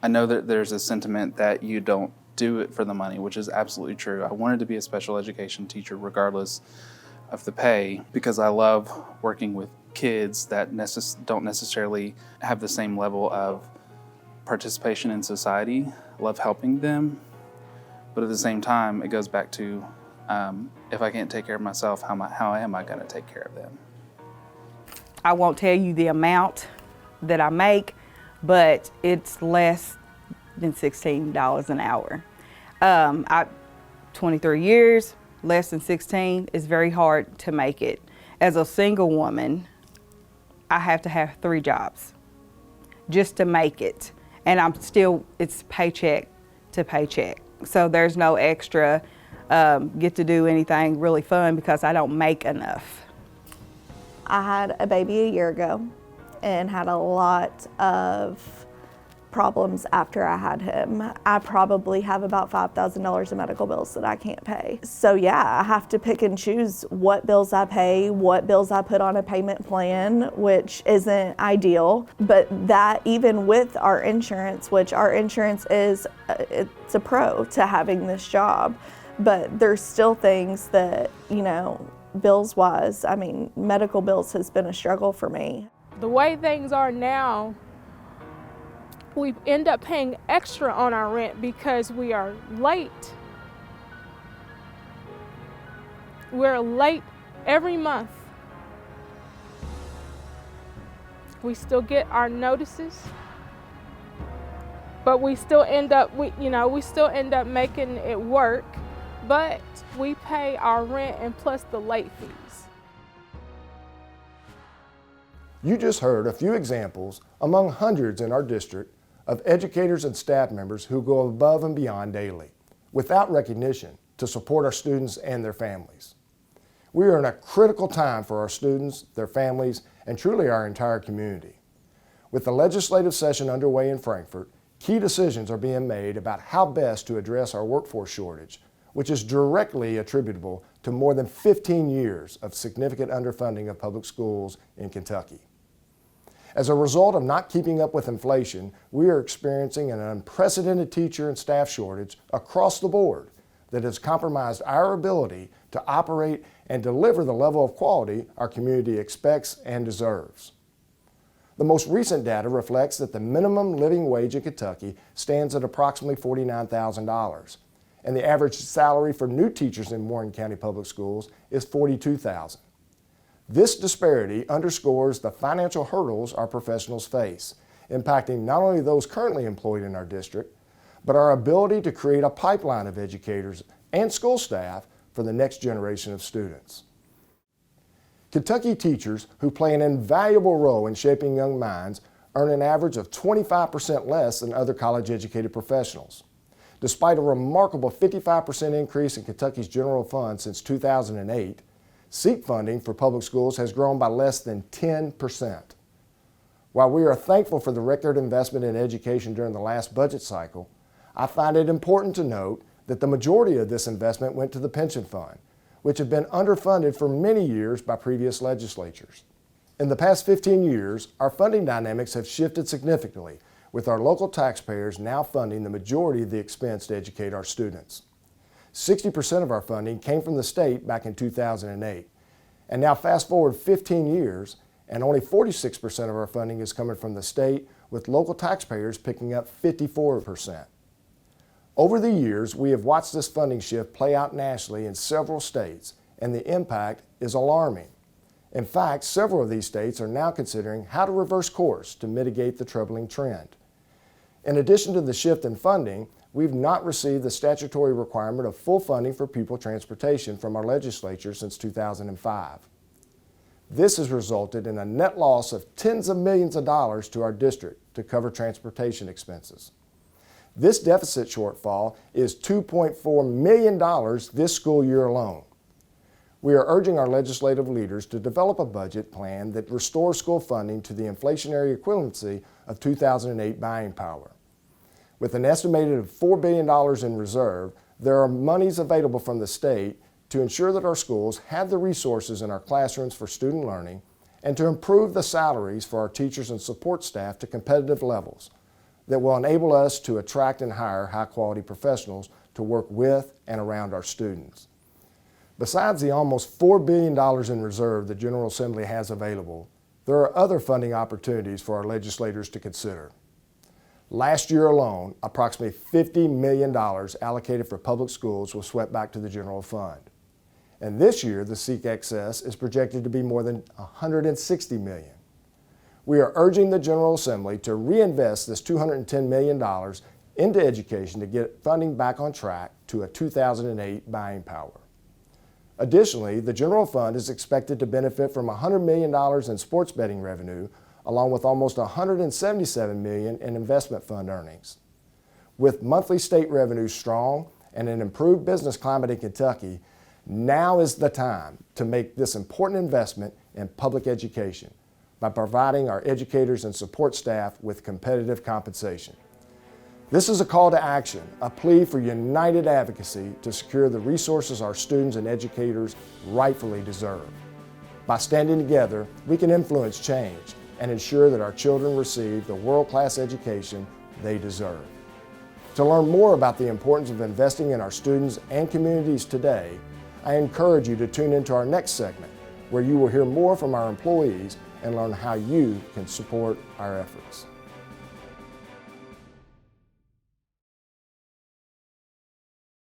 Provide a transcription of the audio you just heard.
I know that there's a sentiment that you don't do it for the money, which is absolutely true. I wanted to be a special education teacher regardless of the pay because I love working with kids that don't necessarily have the same level of participation in society. I love helping them, but at the same time, it goes back to if I can't take care of myself, how am I going to take care of them? I won't tell you the amount that I make, but it's less than $16 an hour. 23 years, less than 16 is very hard to make it. As a single woman, I have to have 3 jobs just to make it. And it's paycheck to paycheck. So there's no extra get to do anything really fun because I don't make enough. I had a baby a year ago and had a lot of problems after I had him. I probably have about $5,000 in medical bills that I can't pay. So yeah, I have to pick and choose what bills I pay, what bills I put on a payment plan, which isn't ideal. But that even with our insurance, which our insurance is, it's a pro to having this job, but there's still things that, bills wise, medical bills has been a struggle for me. The way things are now, we end up paying extra on our rent because we are late. We're late every month. We still get our notices, but we still end up making it work, but we pay our rent and plus the late fees. You just heard a few examples among hundreds in our district of educators and staff members who go above and beyond daily, without recognition, to support our students and their families. We are in a critical time for our students, their families, and truly our entire community. With the legislative session underway in Frankfort, key decisions are being made about how best to address our workforce shortage, which is directly attributable to more than 15 years of significant underfunding of public schools in Kentucky. As a result of not keeping up with inflation, we are experiencing an unprecedented teacher and staff shortage across the board that has compromised our ability to operate and deliver the level of quality our community expects and deserves. The most recent data reflects that the minimum living wage in Kentucky stands at approximately $49,000, and the average salary for new teachers in Warren County Public Schools is $42,000. This disparity underscores the financial hurdles our professionals face, impacting not only those currently employed in our district, but our ability to create a pipeline of educators and school staff for the next generation of students. Kentucky teachers who play an invaluable role in shaping young minds earn an average of 25% less than other college-educated professionals. Despite a remarkable 55% increase in Kentucky's general fund since 2008, SEEP funding for public schools has grown by less than 10%. While we are thankful for the record investment in education during the last budget cycle, I find it important to note that the majority of this investment went to the pension fund, which had been underfunded for many years by previous legislatures. In the past 15 years, our funding dynamics have shifted significantly, with our local taxpayers now funding the majority of the expense to educate our students. 60% of our funding came from the state back in 2008. And now fast forward 15 years, and only 46% of our funding is coming from the state, with local taxpayers picking up 54%. Over the years, we have watched this funding shift play out nationally in several states, and the impact is alarming. In fact, several of these states are now considering how to reverse course to mitigate the troubling trend. In addition to the shift in funding, we've not received the statutory requirement of full funding for pupil transportation from our legislature since 2005. This has resulted in a net loss of tens of millions of dollars to our district to cover transportation expenses. This deficit shortfall is $2.4 million this school year alone. We are urging our legislative leaders to develop a budget plan that restores school funding to the inflationary equivalency of 2008 buying power. With an estimated $4 billion in reserve, there are monies available from the state to ensure that our schools have the resources in our classrooms for student learning and to improve the salaries for our teachers and support staff to competitive levels. that will enable us to attract and hire high-quality professionals to work with and around our students. Besides the almost $4 billion in reserve the General Assembly has available, there are other funding opportunities for our legislators to consider. Last year alone, approximately $50 million allocated for public schools was swept back to the general fund. And this year, the SEEK excess is projected to be more than $160 million. We are urging the General Assembly to reinvest this $210 million into education to get funding back on track to a 2008 buying power. Additionally, the general fund is expected to benefit from $100 million in sports betting revenue, along with almost $177 million in investment fund earnings. With monthly state revenues strong and an improved business climate in Kentucky, now is the time to make this important investment in public education by providing our educators and support staff with competitive compensation. This is a call to action, a plea for united advocacy to secure the resources our students and educators rightfully deserve. By standing together, we can influence change and ensure that our children receive the world-class education they deserve. To learn more about the importance of investing in our students and communities today, I encourage you to tune into our next segment, where you will hear more from our employees and learn how you can support our efforts.